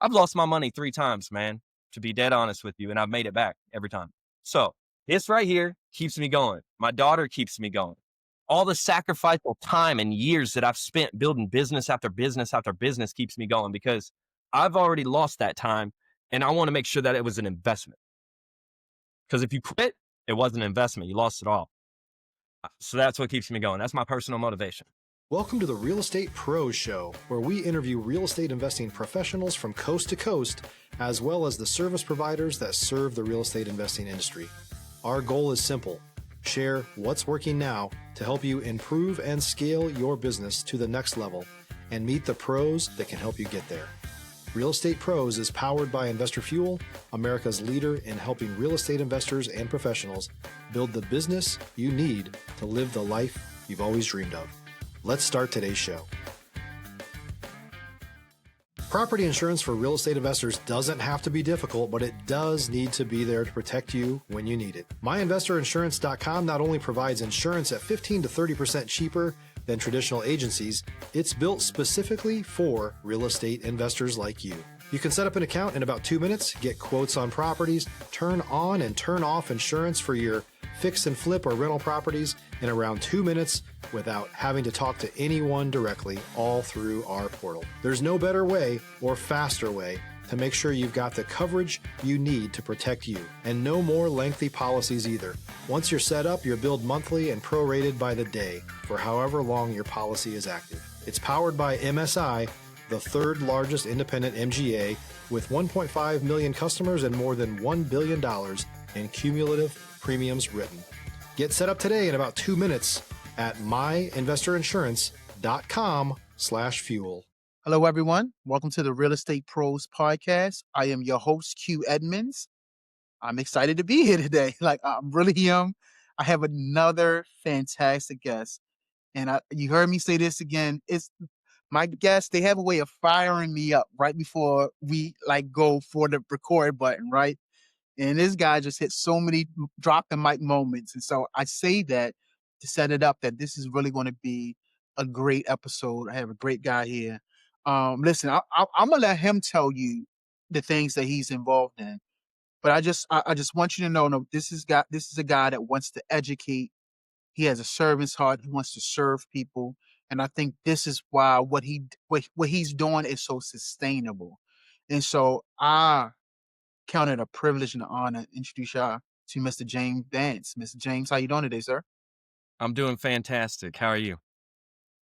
I've lost my money 3 times, man, to be dead honest with you. And I've made it back every time. So this right here keeps me going. My daughter keeps me going. All the sacrificial time and years that I've spent building business after business after business keeps me going because I've already lost that time and I want to make sure that it was an investment. Because if you quit, it wasn't an investment. You lost it all. So that's what keeps me going. That's my personal motivation. Welcome to the Real Estate Pros Show, where we interview real estate investing professionals from coast to coast, as well as the service providers that serve the real estate investing industry. Our goal is simple: share what's working now to help you improve and scale your business to the next level and meet the pros that can help you get there. Real Estate Pros is powered by Investor Fuel, America's leader in helping real estate investors and professionals build the business you need to live the life you've always dreamed of. Let's start today's show. Property insurance for real estate investors doesn't have to be difficult, but it does need to be there to protect you when you need it. MyInvestorInsurance.com not only provides insurance at 15 to 30% cheaper than traditional agencies, it's built specifically for real estate investors like you. You can set up an account in about 2 minutes, get quotes on properties, turn on and turn off insurance for your fix and flip or rental properties in around 2 minutes without having to talk to anyone directly, all through our portal. There's no better way or faster way to make sure you've got the coverage you need to protect you, and no more lengthy policies either. Once you're set up, you're billed monthly and prorated by the day for however long your policy is active. It's powered by MSI, the third largest independent MGA, with 1.5 million customers and more than $1 billion in cumulative premiums written. Get set up today in about 2 minutes at myinvestorinsurance.com/fuel. Hello, everyone. Welcome to the Real Estate Pros Podcast. I am your host, Q Edmonds. I'm excited to be here today. I really am. I have another fantastic guest. And you heard me say this again. It's my guests, they have a way of firing me up right before we go for the record button, right? And this guy just hit so many drop the mic moments. And so I say that to set it up that this is really going to be a great episode. I have a great guy here. Listen, I'm gonna let him tell you the things that he's involved in. But I just want you to know, no, this is a guy that wants to educate. He has a servant's heart. He wants to serve people. And I think this is why what he's doing is so sustainable. And so I count it a privilege and an honor to introduce y'all to Mr. James Vance. Mr. James, how you doing today, sir? I'm doing fantastic. How are you?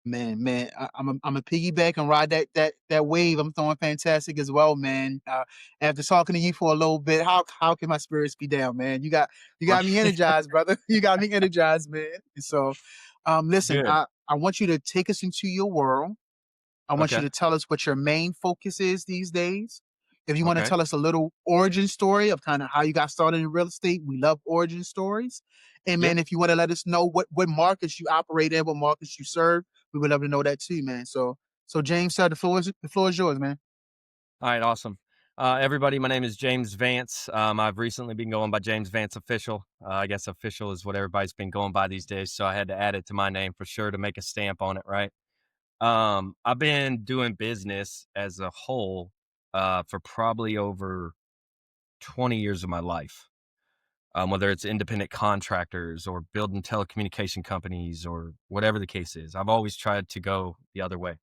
Man, I'm a piggyback and ride that wave. I'm throwing fantastic as well, man. After talking to you for a little bit, how can my spirits be down, man? You got me energized, brother. You got me energized, man. And so, listen, Good. I want you to take us into your world. I want you Okay. to tell us what your main focus is these days. If you want to Okay. tell us a little origin story of kind of how you got started in real estate, we love origin stories. And Yeah. man, if you want to let us know what markets you operate in, what markets you serve, we would love to know that too, man. So James, sir, the floor is yours, man. All right. Awesome. Everybody, my name is James Vance. I've recently been going by James Vance Official. I guess official is what everybody's been going by these days. So I had to add it to my name for sure to make a stamp on it, right? I've been doing business as a whole for probably over 20 years of my life. Whether it's independent contractors or building telecommunication companies or whatever the case is, I've always tried to go the other way.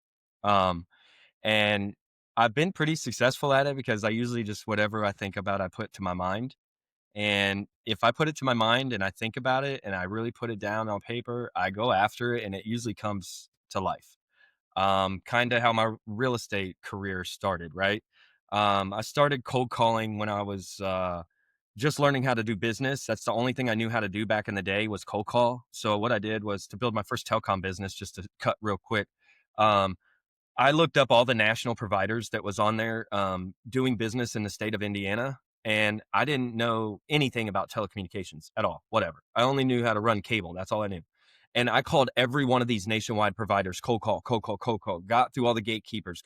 Um, and I've been pretty successful at it because I usually just whatever I think about, I put to my mind. And if I put it to my mind and I think about it and I really put it down on paper, I go after it and it usually comes to life. Kind of how my real estate career started, right? I started cold calling when I was just learning how to do business. That's the only thing I knew how to do back in the day was cold call. So what I did was to build my first telecom business, just to cut real quick. Um, I looked up all the national providers that was on there doing business in the state of Indiana. And I didn't know anything about telecommunications at all, whatever. I only knew how to run cable. That's all I knew. And I called every one of these nationwide providers, cold call, got through all the gatekeepers.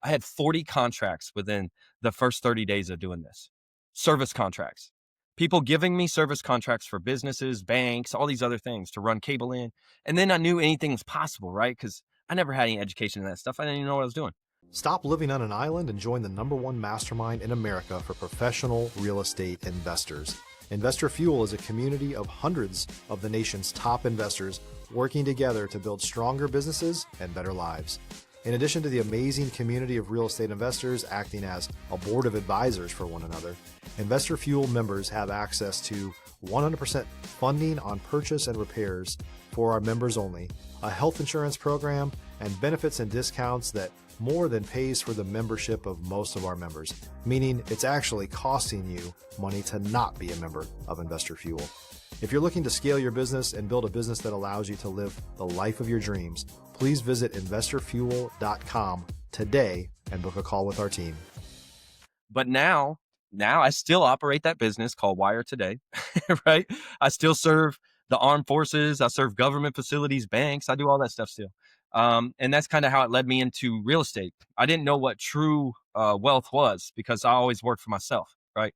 I had 40 contracts within the first 30 days of doing this. Service contracts. People giving me service contracts for businesses, banks, all these other things to run cable in. And then I knew anything was possible, right? Because I never had any education in that stuff. I didn't even know what I was doing. Stop living on an island and join the #1 mastermind in America for professional real estate investors. Investor Fuel is a community of hundreds of the nation's top investors working together to build stronger businesses and better lives. In addition to the amazing community of real estate investors acting as a board of advisors for one another, Investor Fuel members have access to 100% funding on purchase and repairs for our members only, a health insurance program, and benefits and discounts that more than pays for the membership of most of our members, meaning it's actually costing you money to not be a member of Investor Fuel. If you're looking to scale your business and build a business that allows you to live the life of your dreams, please visit investorfuel.com today and book a call with our team. But now I still operate that business called Wire Today, right? I still serve the armed forces. I serve government facilities, banks. I do all that stuff still. And that's kind of how it led me into real estate. I didn't know what true wealth was because I always worked for myself, right?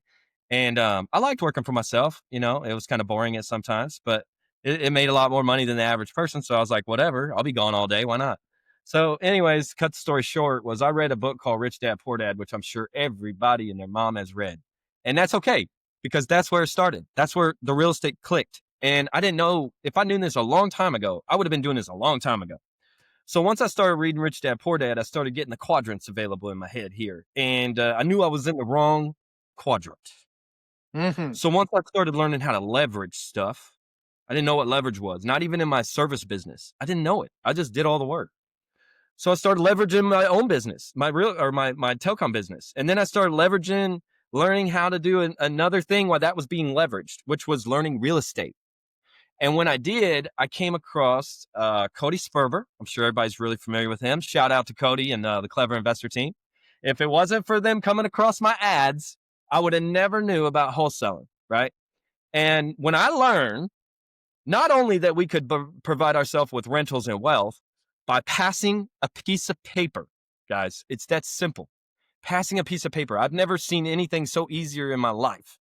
And I liked working for myself. You know, it was kind of boring at sometimes, but it made a lot more money than the average person. So I was like, whatever, I'll be gone all day. Why not? So anyways, cut the story short, was I read a book called Rich Dad, Poor Dad, which I'm sure everybody and their mom has read. And that's okay, because that's where it started. That's where the real estate clicked. And I didn't know, if I knew this a long time ago, I would have been doing this a long time ago. So once I started reading Rich Dad, Poor Dad, I started getting the quadrants available in my head here. And I knew I was in the wrong quadrant. Mm-hmm. So once I started learning how to leverage stuff, I didn't know what leverage was, not even in my service business. I didn't know it. I just did all the work. So I started leveraging my own business, my telecom business. And then I started learning how to do another thing while that was being leveraged, which was learning real estate. And when I did, I came across Cody Sperber. I'm sure everybody's really familiar with him. Shout out to Cody and the Clever Investor team. If it wasn't for them coming across my ads, I would have never knew about wholesaling, right? And when I learned not only that we could provide ourselves with rentals and wealth by passing a piece of paper, guys, it's that simple. Passing a piece of paper. I've never seen anything so easier in my life,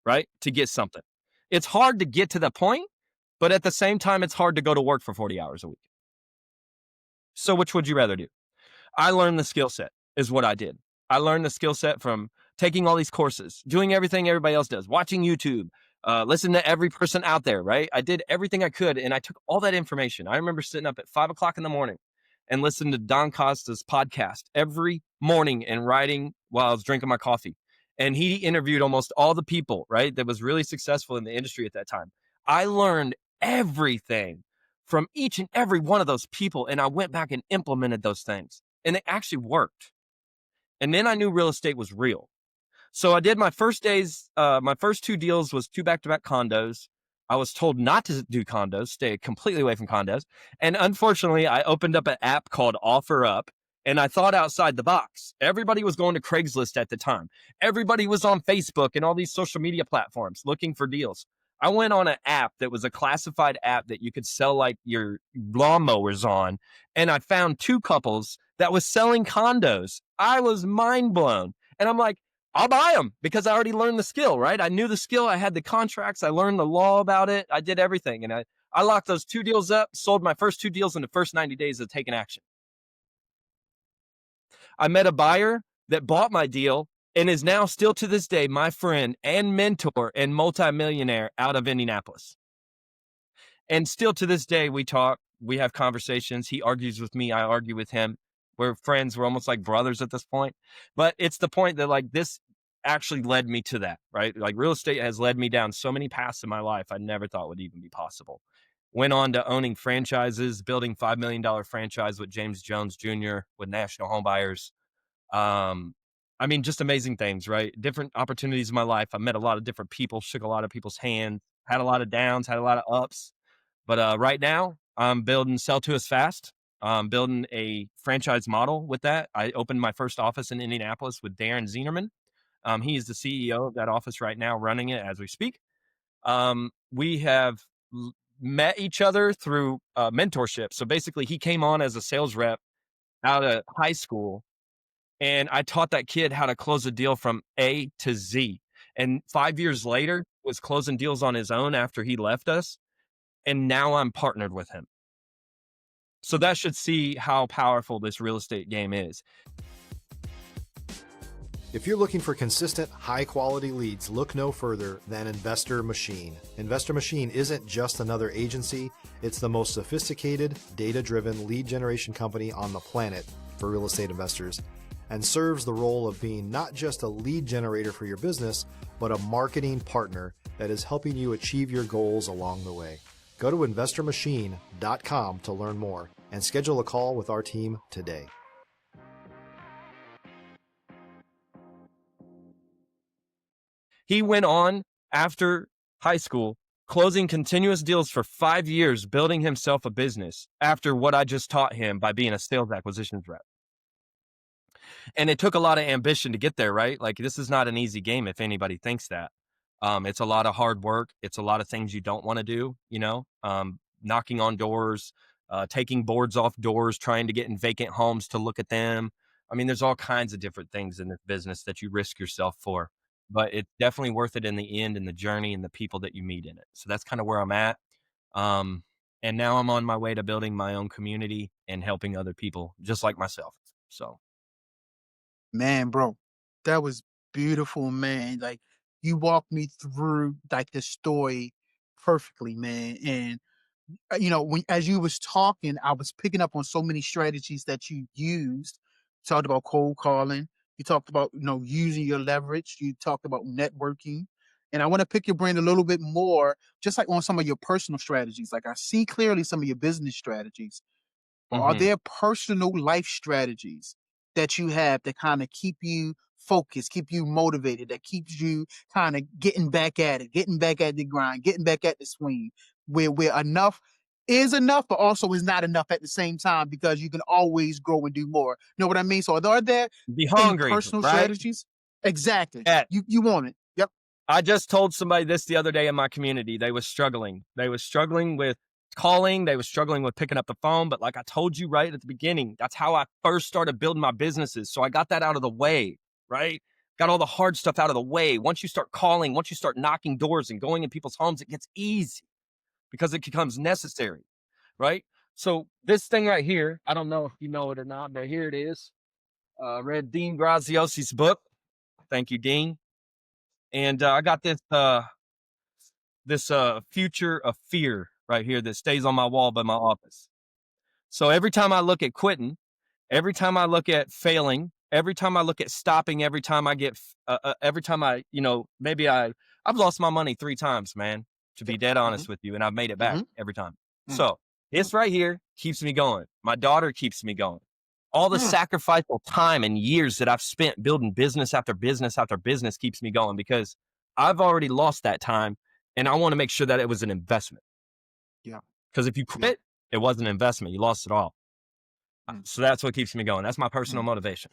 right? To get something. It's hard to get to the point, but at the same time, it's hard to go to work for 40 hours a week. So which would you rather do? I learned the skill set is what I did. I learned the skill set from taking all these courses, doing everything everybody else does, watching YouTube, listening to every person out there, right? I did everything I could, and I took all that information. I remember sitting up at 5 o'clock in the morning and listening to Don Costa's podcast every morning and writing while I was drinking my coffee. And he interviewed almost all the people, right, that was really successful in the industry at that time. I learned everything from each and every one of those people, and I went back and implemented those things, and it actually worked. And then I knew real estate was real. So I did my first 2 deals was 2 back-to-back condos. I was told not to do condos, stay completely away from condos. And unfortunately, I opened up an app called OfferUp, and I thought outside the box. Everybody was going to Craigslist at the time. Everybody was on Facebook and all these social media platforms looking for deals. I went on an app that was a classified app that you could sell like your lawnmowers on, and I found 2 couples that was selling condos. I was mind blown. And I'm like, I'll buy them because I already learned the skill, right? I knew the skill. I had the contracts. I learned the law about it. I did everything. And I locked those 2 deals up, sold my first 2 deals in the first 90 days of taking action. I met a buyer that bought my deal and is now still to this day my friend and mentor and multimillionaire out of Indianapolis. And still to this day, we talk, we have conversations. He argues with me. I argue with him. We're friends. We're almost like brothers at this point. But it's the point that like this actually led me to that, right? Like real estate has led me down so many paths in my life I never thought would even be possible. Went on to owning franchises, building $5 million franchise with James Jones Jr. with National Home Buyers. I mean, just amazing things, right? Different opportunities in my life. I met a lot of different people, shook a lot of people's hands, had a lot of downs, had a lot of ups. But right now, I'm building Sell to Us Fast. I'm building a franchise model with that. I opened my first office in Indianapolis with Darren Zienerman. He is the CEO of that office right now, running it as we speak. We have met each other through mentorship. So basically, he came on as a sales rep out of high school, and I taught that kid how to close a deal from A to Z. And 5 years later, was closing deals on his own after he left us. And now I'm partnered with him. So that should see how powerful this real estate game is. If you're looking for consistent, high-quality leads, look no further than Investor Machine. Investor Machine isn't just another agency, it's the most sophisticated, data-driven lead generation company on the planet for real estate investors, and serves the role of being not just a lead generator for your business, but a marketing partner that is helping you achieve your goals along the way. Go to investormachine.com to learn more and schedule a call with our team today. He went on after high school, closing continuous deals for 5 years, building himself a business after what I just taught him by being a sales acquisitions rep. And it took a lot of ambition to get there, right? Like, this is not an easy game if anybody thinks that. It's a lot of hard work. It's a lot of things you don't want to do, knocking on doors, taking boards off doors, trying to get in vacant homes to look at them. I mean, there's all kinds of different things in this business that you risk yourself for, but it's definitely worth it in the end, and the journey and the people that you meet in it. So that's kind of where I'm at. Um, and now I'm on my way to building my own community and helping other people just like myself. So Man, bro, that was beautiful, man. Like you walked me through like the story perfectly, man. And when as you was talking, I was picking up on so many strategies that you used. You talked about cold calling. You talked about using your leverage. You talked about networking. And I want to pick your brain a little bit more, just like on some of your personal strategies. Like I see clearly some of your business strategies, but are mhm. there personal life strategies that you have that kind of keep you focused, keep you motivated, that keeps you kind of getting back at it, getting back at the grind, getting back at the swing, where enough is enough, but also is not enough at the same time because you can always grow and do more. You know what I mean? So are there Be any hungry, personal right? strategies? Exactly. Yeah. You want it. Yep. I just told somebody this the other day in my community. They was struggling. They was struggling with calling. They was struggling with picking up the phone. But like I told you right at the beginning, that's how I first started building my businesses. So I got that out of the way, right? Got all the hard stuff out of the way. Once you start calling, once you start knocking doors and going in people's homes, it gets easy because it becomes necessary, right? So this thing right here, I don't know if you know it or not, but here it is. Read Dean Graziosi's book. Thank you, Dean. And I got this future of fear right here that stays on my wall by my office. So every time I look at quitting, every time I look at failing, every time I look at stopping, every time I've lost my money 3 times, man, to be Yep. dead Hmm. honest with you. And I've made it back Hmm. every time. Mm, So mm, this right here keeps me going. My daughter keeps me going. All the mm. sacrificial time and years that I've spent building business after business after business keeps me going because I've already lost that time and I want to make sure that it was an investment. Yeah. Because if you Yeah. quit, it wasn't an investment. You lost it all. Mm, So that's what keeps me going. That's my personal mm. motivation.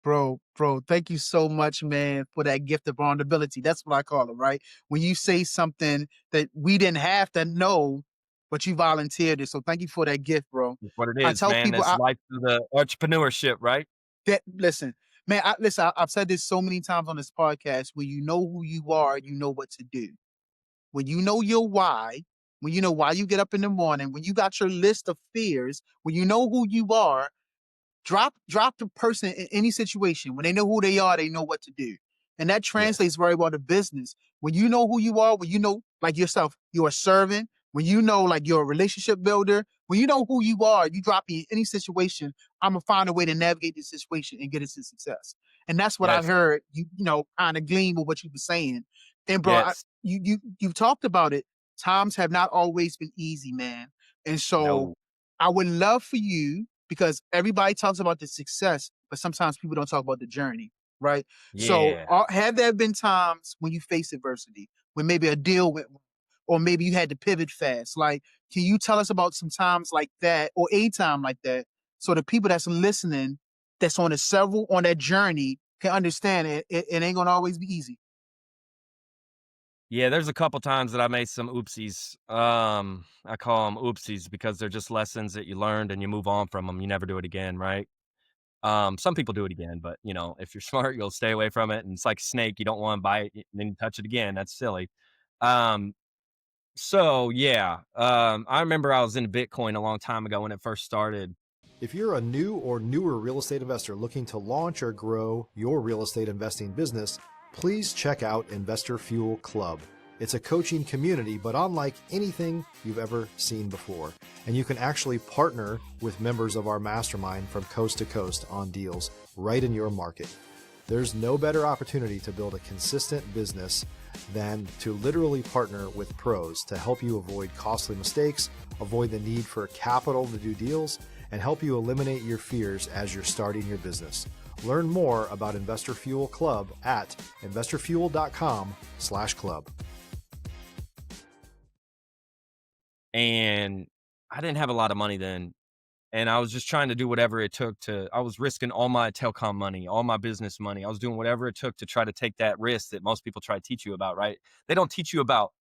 Bro, thank you so much, man, for that gift of vulnerability. That's what I call it, right? When you say something that we didn't have to know, but you volunteered it. So thank you for that gift, bro. That's what it I is, tell man. people That's life of the entrepreneurship, right? that listen, man, I've said this so many times on this podcast. When you know who you are, you know what to do. When you know your why, when you know why you get up in the morning, when you got your list of fears, when you know who you are, drop the person in any situation. When they know who they are, they know what to do. And that Yes. translates very well to business. When you know who you are, when you know like yourself, you're a servant, when you know like you're a relationship builder, when you know who you are, you drop me in any situation, I'm gonna find a way to navigate this situation and get it to success. And that's what I Yes. heard kind of glean with what you were saying. And bro, Yes. you've talked about it. Times have not always been easy, man. And so No. I would love for you because everybody talks about the success, but sometimes people don't talk about the journey, right? So, Yeah. have there been times when you face adversity, when maybe a deal went wrong, or maybe you had to pivot fast? Like, can you tell us about some times like that, or a time like that, so the people that's listening, that's on that journey, can understand it ain't gonna always be easy. Yeah, there's a couple times that I made some oopsies. I call them oopsies because they're just lessons that you learned and you move on from them. You never do it again, right? Some people do it again, but if you're smart, you'll stay away from it. And it's like a snake, you don't want to bite it and then you touch it again. That's silly. Um, so yeah, I remember I was in Bitcoin a long time ago when it first started. If you're a new or newer real estate investor looking to launch or grow your real estate investing business, please check out Investor Fuel Club. It's a coaching community, but unlike anything you've ever seen before. And you can actually partner with members of our mastermind from coast to coast on deals right in your market. There's no better opportunity to build a consistent business than to literally partner with pros to help you avoid costly mistakes, avoid the need for capital to do deals, and help you eliminate your fears as you're starting your business. Learn more about Investor Fuel Club at investorfuel.com/club. And I didn't have a lot of money then. And I was just trying to do whatever it took I was risking all my telecom money, all my business money. I was doing whatever it took to try to take that risk that most people try to teach you about, right? They don't teach you about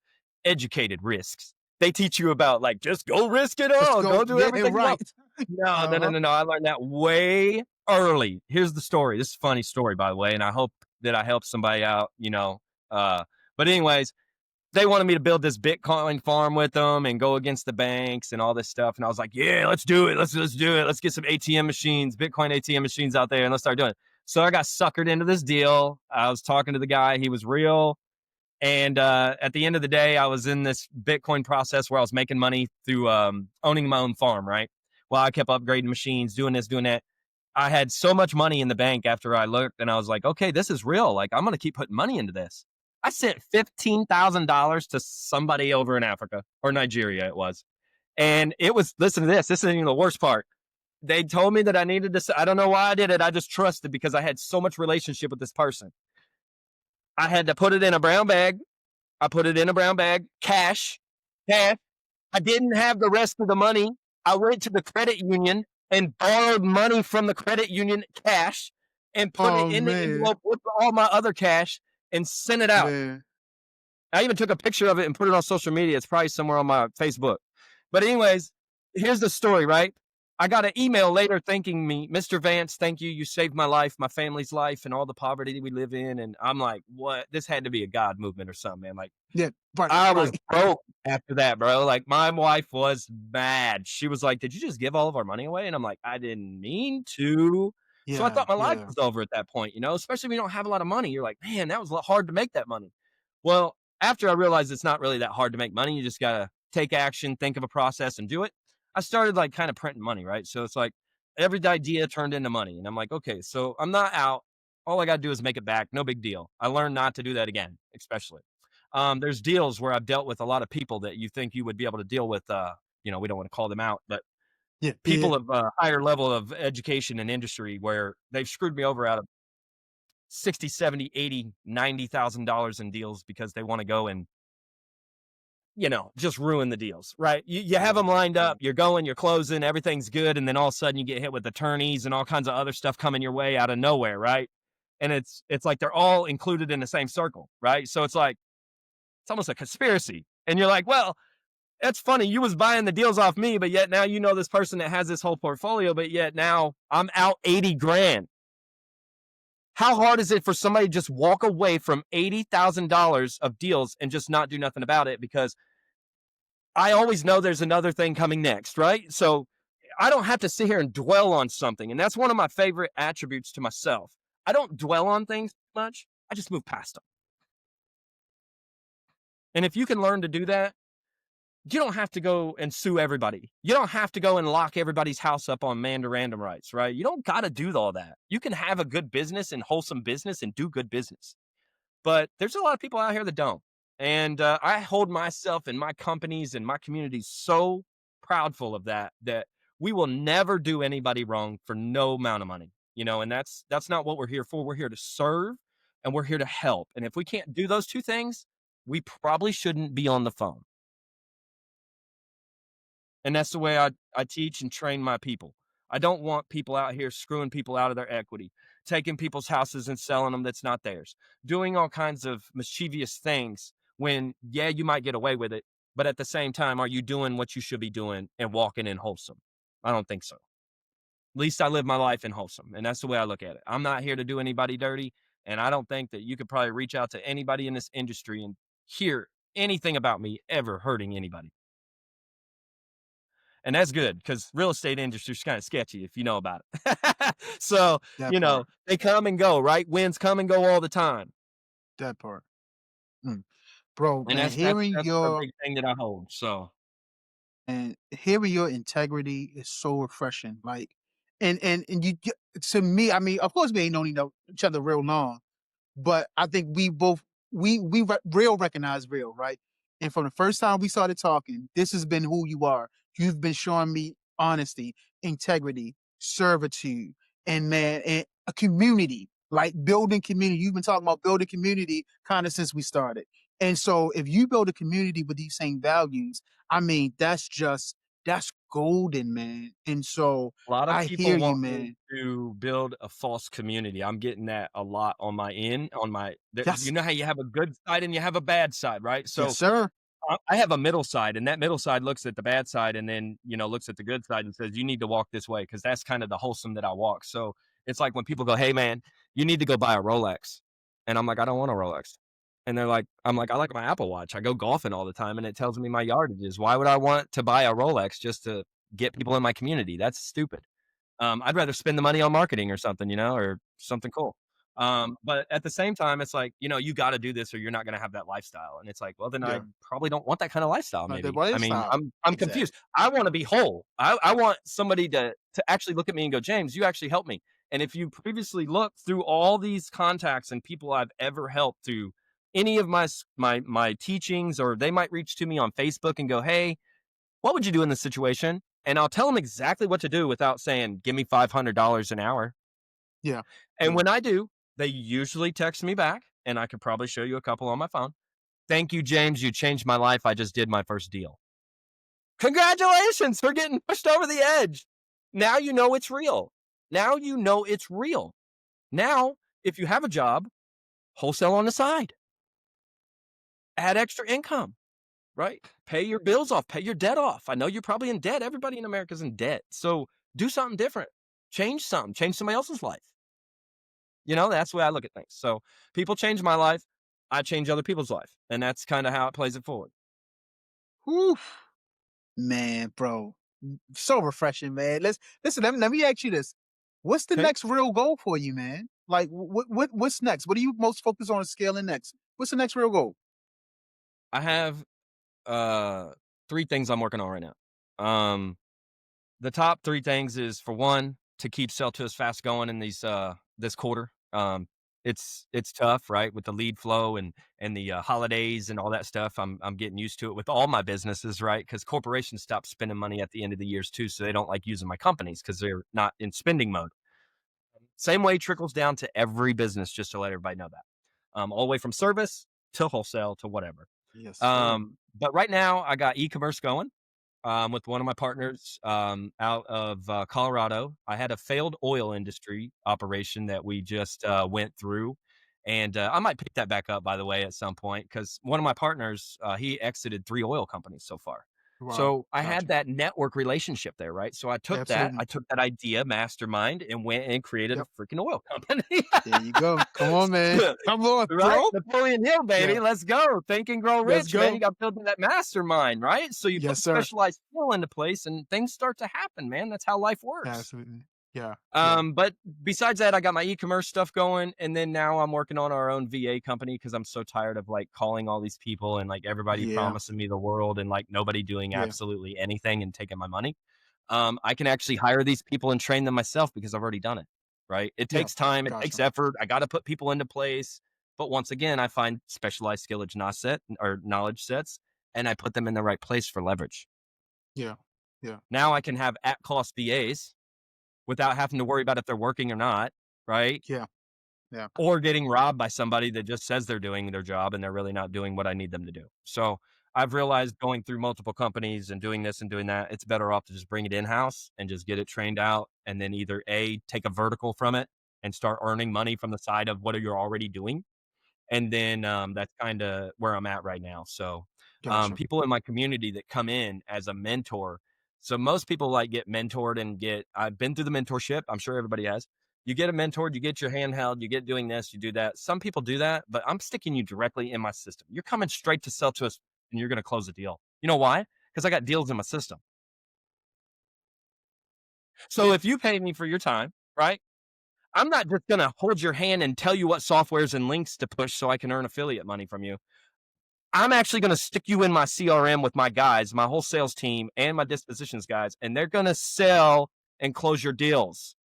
educated risks. They teach you about like, just go risk it Let's all. go. Go do Yeah, everything you right. want. No, no, no, Uh-huh. no, no. I learned that way early. Here's the story. This is a funny story, by the way. And I hope that I help somebody out, but anyways, they wanted me to build this Bitcoin farm with them and go against the banks and all this stuff. And I was like, yeah, let's do it. Let's do it. Let's get some ATM machines, Bitcoin ATM machines out there, and let's start doing it. So I got suckered into this deal. I was talking to the guy. He was real. And at the end of the day, I was in this Bitcoin process where I was making money through owning my own farm, right? Well, I kept upgrading machines, doing this, doing that. I had so much money in the bank after I looked, and I was like, okay, this is real. Like, I'm going to keep putting money into this. I sent $15,000 to somebody over in Africa or Nigeria, it was. And it was, listen to this. This isn't even the worst part. They told me that I needed to, I don't know why I did it. I just trusted because I had so much relationship with this person. I had to put it in a brown bag. I put it in a brown bag, cash. I didn't have the rest of the money. I went to the credit union and borrowed money from the credit union, cash, and put it Oh in the man, envelope with all my other cash and sent it out. man. I even took a picture of it and put it on social media. It's probably somewhere on my Facebook. But anyways, here's the story, right? I got an email later thanking me, Mr. Vance, thank you. You saved my life, my family's life, and all the poverty we live in. And I'm like, what? This had to be a God movement or something, man. Like, Yeah, right, I was right. broke after that, bro. Like, my wife was mad. She was like, "Did you just give all of our money away?" And I'm like, "I didn't mean to." So I Yeah, thought my life yeah, was over at that point, especially when you don't have a lot of money. You're like, "Man, that was hard to make that money." Well, after I realized it's not really that hard to make money, you just gotta take action, think of a process, and do it. I started like kind of printing money, right? So it's like every idea turned into money, and I'm like, okay, so I'm not out. All I gotta do is make it back. No big deal. I learned not to do that again, especially. There's deals where I've dealt with a lot of people that you think you would be able to deal with. We don't want to call them out, but yeah, yeah. people of a higher level of education and industry where they've screwed me over out of 60, 70, 80, $90,000 in deals because they want to go and, just ruin the deals, right? You have them Yeah, lined yeah. up, you're going, you're closing, everything's good. And then all of a sudden you get hit with attorneys and all kinds of other stuff coming your way out of nowhere, right? And it's like they're all included in the same circle, right? So it's like, it's almost a conspiracy. And you're like, well, that's funny. You was buying the deals off me, but yet now this person that has this whole portfolio, but yet now I'm out 80 grand. How hard is it for somebody to just walk away from $80,000 of deals and just not do nothing about it? Because I always know there's another thing coming next, right? So I don't have to sit here and dwell on something. And that's one of my favorite attributes to myself. I don't dwell on things much. I just move past them. And if you can learn to do that, you don't have to go and sue everybody. You don't have to go and lock everybody's house up on random rights, right? You don't got to do all that. You can have a good business and wholesome business and do good business. But there's a lot of people out here that don't. And I hold myself and my companies and my communities so proudful of that we will never do anybody wrong for no amount of money, and that's not what we're here for. We're here to serve and we're here to help. And if we can't do those two things, we probably shouldn't be on the phone. And that's the way I teach and train my people. I don't want people out here screwing people out of their equity, taking people's houses and selling them that's not theirs, doing all kinds of mischievous things when, yeah, you might get away with it. But at the same time, are you doing what you should be doing and walking in wholesome? I don't think so. At least I live my life in wholesome. And that's the way I look at it. I'm not here to do anybody dirty. And I don't think that you could probably reach out to anybody in this industry and hear anything about me ever hurting anybody. And that's good because real estate industry is kind of sketchy if you know about it. So, That part. they come and go, right? Winds come and go all the time. That part. Mm. Bro, And man, that's a big thing that I hold. So hearing your integrity is so refreshing. Like, and to me, I mean, of course, we ain't known each other real long, but I think we both real recognize real, right? And from the first time we started talking, this has been who you are. You've been showing me honesty, integrity, servitude, and man, and a community, like building community. You've been talking about building community kind of since we started. And so if you build a community with these same values, I mean, that's golden, man. And so a lot of I hear people you, want me man. to build a false community. I'm getting that a lot on my end, on my, you Yes, know how you have a good side and you have a bad side, right? yes, So sir. I have a middle side, and that middle side looks at the bad side and then, looks at the good side and says, you need to walk this way because that's kind of the wholesome that I walk. So it's like when people go, hey, man, you need to go buy a Rolex. And I'm like, I don't want a Rolex. And they're like, I'm like, I like my Apple Watch. I go golfing all the time and it tells me my yardages. Why would I want to buy a Rolex just to get people in my community? That's stupid. I'd rather spend the money on marketing or something, or something cool. But at the same time, it's like, you got to do this or you're not going to have that lifestyle. And it's like, well, then I Yeah, probably don't want that kind of lifestyle. like the Maybe. I mean, lifestyle. I'm confused. Exactly. I want to be whole. I want somebody to actually look at me and go, James, you actually helped me. And if you previously looked through all these contacts and people I've ever helped through any of my teachings, or they might reach to me on Facebook and go, hey, what would you do in this situation? And I'll tell them exactly what to do without saying, give me $500 an hour. Yeah, And yeah. when I do, they usually text me back, and I could probably show you a couple on my phone. Thank you, James. You changed my life. I just did my first deal. Congratulations for getting pushed over the edge. Now you know it's real. Now you know it's real. Now, if you have a job, wholesale on the side, add extra income, right? Pay your bills off, pay your debt off. I know you're probably in debt. Everybody in America is in debt. So do something different. Change something, change somebody else's life. That's the way I look at things. So people change my life. I change other people's life. And that's kind of how it plays it forward. Whew. Man, bro. So refreshing, man. Listen, let me ask you this. What's the Okay. next real goal for you, man? Like what's next? What are you most focused on scaling next? What's the next real goal? I have uh 3 things I'm working on right now. The top 3 things is, for one, to keep sell to us fast going in this quarter. It's tough, right? With the lead flow and the holidays and all that stuff. I'm getting used to it with all my businesses, right? Because corporations stop spending money at the end of the years too, so they don't like using my companies because they're not in spending mode. Same way trickles down to every business, just to let everybody know that. All the way from service to wholesale to whatever. Yes, sir. But right now I got e-commerce going with one of my partners out of Colorado. I had a failed oil industry operation that we just went through. And I might pick that back up, by the way, at some point, because one of my partners, he exited 3 oil companies so far. Wow. So I had Gotcha. that network relationship there, right? So Absolutely. I took that idea, Mastermind, and went and created a Yep. freaking oil company. There you go. Come on, man. Come on, Right? bro. Napoleon Hill, Yeah. baby. Let's go. Think and grow Let's rich, man. You go. got to build that mastermind, right? So you put Yes, the sir. specialized skill into place and things start to happen, man. That's how life works. Absolutely. Yeah. Yeah. But besides that, I got my e-commerce stuff going. And then now I'm working on our own VA company because I'm so tired of like calling all these people and like everybody Yeah. promising me the world and like nobody doing Yeah. absolutely anything and taking my money. I can actually hire these people and train them myself because I've already done it. Right. It Yeah. takes time. It takes Gotcha. effort. I got to put people into place. But once again, I find specialized skillage not set or knowledge sets and I put them in the right place for leverage. Yeah. Yeah. Now I can have at cost VAs without having to worry about if they're working or not. Right. Yeah. Yeah. Or getting robbed by somebody that just says they're doing their job and they're really not doing what I need them to do. So I've realized going through multiple companies and doing this and doing that, it's better off to just bring it in house and just get it trained out. And then either A, take a vertical from it and start earning money from the side of what you're already doing. And then that's kind of where I'm at right now. So Gotcha. people in my community that come in as a mentor. So most people like get mentored and I've been through the mentorship. I'm sure everybody has. You get a mentored, you get your handheld, you get doing this, you do that. Some people do that, but I'm sticking you directly in my system. You're coming straight to sell to us and you're going to close the deal. You know why? Because I got deals in my system. So if you pay me for your time, right? I'm not just going to hold your hand and tell you what softwares and links to push so I can earn affiliate money from you. I'm actually going to stick you in my CRM with my guys, my whole sales team, and my dispositions guys, and they're going to sell and close your deals.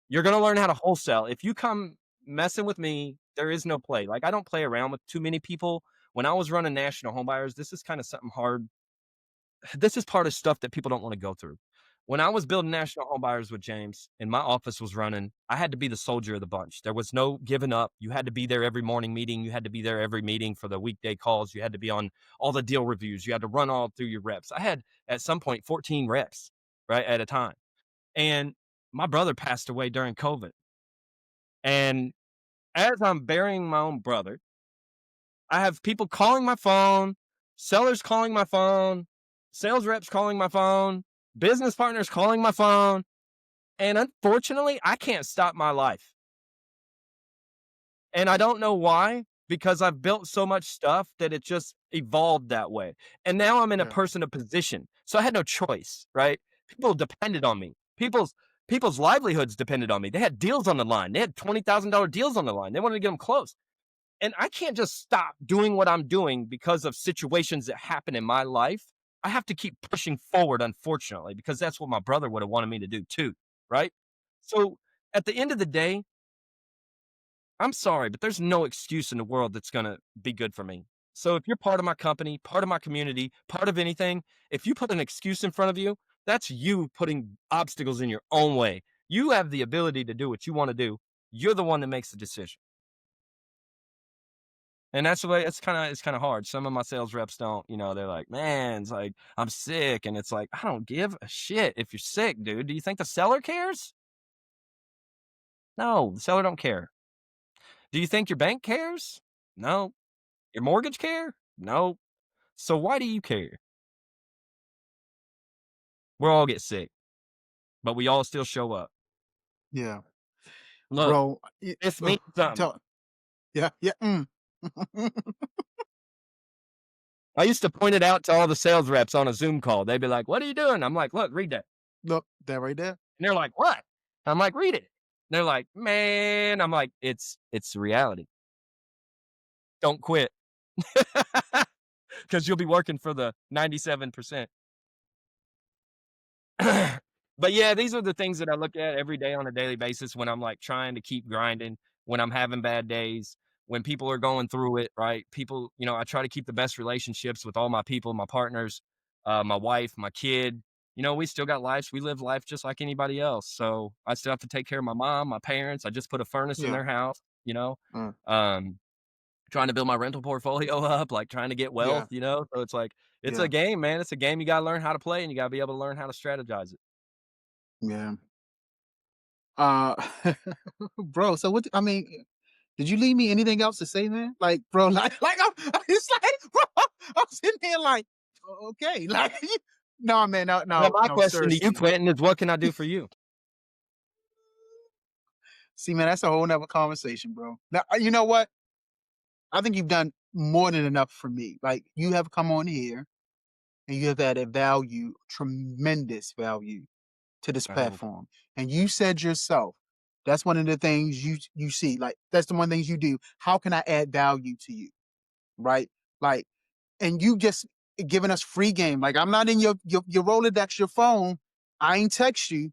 You're going to learn how to wholesale. If you come messing with me, there is no play. Like, I don't play around with too many people. When I was running national home buyers, this is kind of something hard. This is part of stuff that people don't want to go through. When I was building national home buyers with James and my office was running, I had to be the soldier of the bunch. There was no giving up. You had to be there every morning meeting. You had to be there every meeting for the weekday calls. You had to be on all the deal reviews. You had to run all through your reps. I had at some point 14 reps, right, at a time. And my brother passed away during COVID. And as I'm burying my own brother, I have people calling my phone, sellers calling my phone, sales reps calling my phone, business partners calling my phone. And unfortunately, I can't stop my life. And I don't know why, because I've built so much stuff that it just evolved that way. And now I'm in a Yeah. person of position. So I had no choice, right? People depended on me. People's livelihoods depended on me. They had deals on the line. They had $20,000 deals on the line. They wanted to get them closed. And I can't just stop doing what I'm doing because of situations that happen in my life. I have to keep pushing forward, unfortunately, because that's what my brother would have wanted me to do too, right? So at the end of the day, I'm sorry, but there's no excuse in the world that's going to be good for me. So if you're part of my company, part of my community, part of anything, if you put an excuse in front of you, that's you putting obstacles in your own way. You have the ability to do what you want to do. You're the one that makes the decision. And that's the way it's kind of hard. Some of my sales reps don't, they're like, man, it's like, I'm sick. And it's like, I don't give a shit if you're sick, dude. Do you think the seller cares? No, the seller don't care. Do you think your bank cares? No. Your mortgage care? No. So why do you care? We all get sick, but we all still show up. Yeah. Look, Bro, this means something. yeah, yeah. I used to point it out to all the sales reps on a Zoom call. They'd be like, what are you doing? I'm like, look, read that. Look, that right there. And they're like, what? I'm like, read it. They're like, man, I'm like, it's reality. Don't quit. Because you'll be working for the 97%. But yeah, these are the things that I look at every day on a daily basis when I'm like trying to keep grinding, when I'm having bad days, when people are going through it, right? People, I try to keep the best relationships with all my people, my partners, my wife, my kid. We still got lives. We live life just like anybody else. So I still have to take care of my mom, my parents. I just put a furnace in Yeah. their house, Mm, um, trying to build my rental portfolio up, like trying to get wealth, yeah. So it's like, it's a Yeah. game, man. It's a game you got to learn how to play and you got to be able to learn how to strategize it. Yeah. Uh, bro. So what? I mean, did you leave me anything else to say, man? Like, bro, like it's like, bro, I'm sitting here like, okay, like, no, man, no, Now no, my no, question to you, seriously. Quentin, is what can I do for you? See, man, that's a whole nother conversation, bro. Now, you know what? I think you've done more than enough for me. Like, you have come on here and you have added value, tremendous value to this Oh, platform. And you said yourself, that's one of the things you see. Like, that's the one things you do. How can I add value to you? Right? Like, and you just giving us free game. Like, I'm not in your Rolodex, your phone. I ain't text you,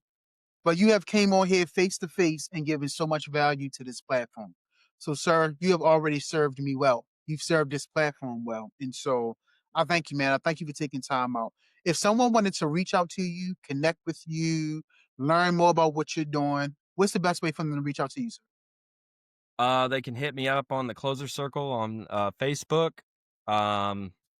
but you have came on here face to face and given so much value to this platform. So, sir, you have already served me well. You've served this platform well. And so I thank you, man. I thank you for taking time out. If someone wanted to reach out to you, connect with you, learn more about what you're doing, what's the best way for them to reach out to you, sir? they can hit me up on the Closer Circle on Facebook.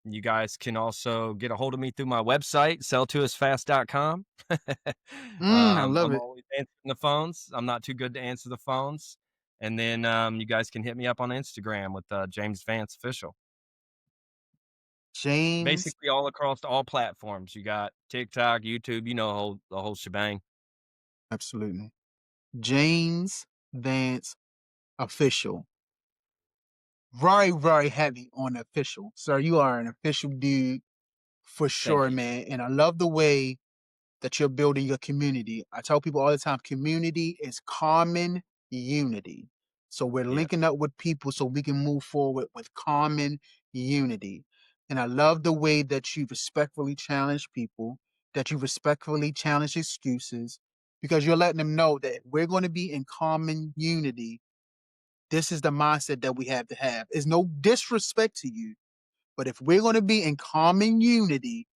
You guys can also get a hold of me through my website, selltousfast.com. I love I'm it. always answering the phones. I'm not too good to answer the phones. And then you guys can hit me up on Instagram with James Vance Official. James, Basically, all across all platforms. You got TikTok, YouTube, the whole shebang. absolutely. James Vance official. Very, very heavy on official. Sir, you are an official dude for Thank sure, you. man. And I love the way that you're building your community. I tell people all the time, community is common unity. So we're Yeah. linking up with people so we can move forward with common unity. And I love the way that you respectfully challenge people, that you respectfully challenge excuses, because you're letting them know that we're going to be in common unity. This is the mindset that we have to have. It's no disrespect to you, but if we're going to be in common unity,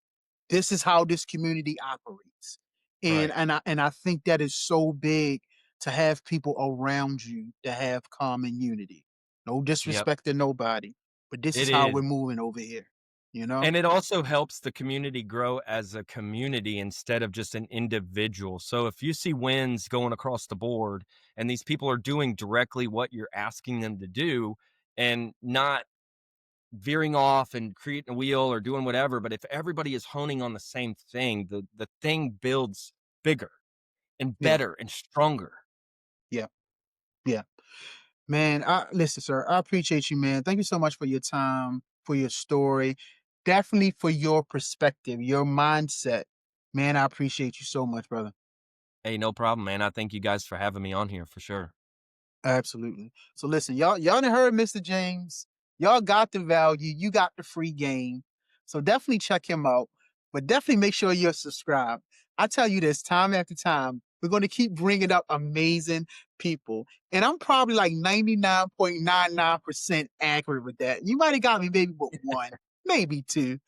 this is how this community operates. And Right. I think that is so big to have people around you to have common unity. No Yep. disrespect to nobody, but this It is how is. we're moving over here. You know? And it also helps the community grow as a community instead of just an individual. So if you see wins going across the board and these people are doing directly what you're asking them to do and not veering off and creating a wheel or doing whatever, but if everybody is honing on the same thing, the thing builds bigger and Yeah, better and stronger. yeah, yeah. Man, I listen, sir. I appreciate you, man. Thank you so much for your time, for your story, definitely for your perspective, your mindset. Man, I appreciate you so much, brother. Hey, no problem, man. I thank you guys for having me on here for sure. Absolutely. So listen, y'all done heard Mr. James. Y'all got the value. You got the free game. So definitely check him out. But definitely make sure you're subscribed. I tell you this time after time, we're going to keep bringing up amazing people. And I'm probably like 99.99% accurate with that. You might have got me maybe with one, maybe two.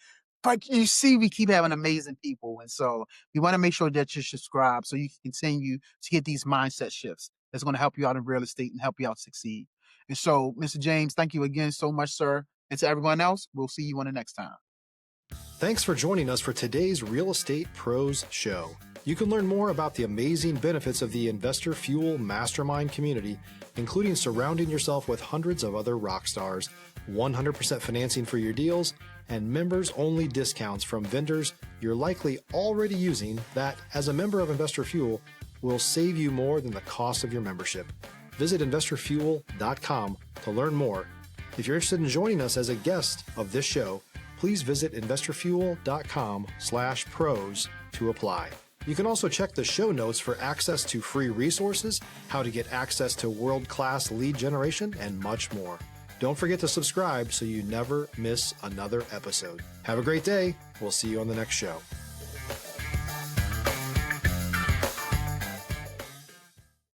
But you see, we keep having amazing people. And so we want to make sure that you're subscribed so you can continue to get these mindset shifts that's going to help you out in real estate and help you out succeed. And so, Mr. James, thank you again so much, sir. And to everyone else, we'll see you on the next time. Thanks for joining us for today's Real Estate Pros Show. You can learn more about the amazing benefits of the Investor Fuel Mastermind community, including surrounding yourself with hundreds of other rock stars, 100% financing for your deals, and members-only discounts from vendors you're likely already using that, as a member of Investor Fuel, will save you more than the cost of your membership. Visit investorfuel.com to learn more. If you're interested in joining us as a guest of this show, please visit investorfuel.com/pros to apply. You can also check the show notes for access to free resources, how to get access to world-class lead generation, and much more. Don't forget to subscribe so you never miss another episode. Have a great day. We'll see you on the next show.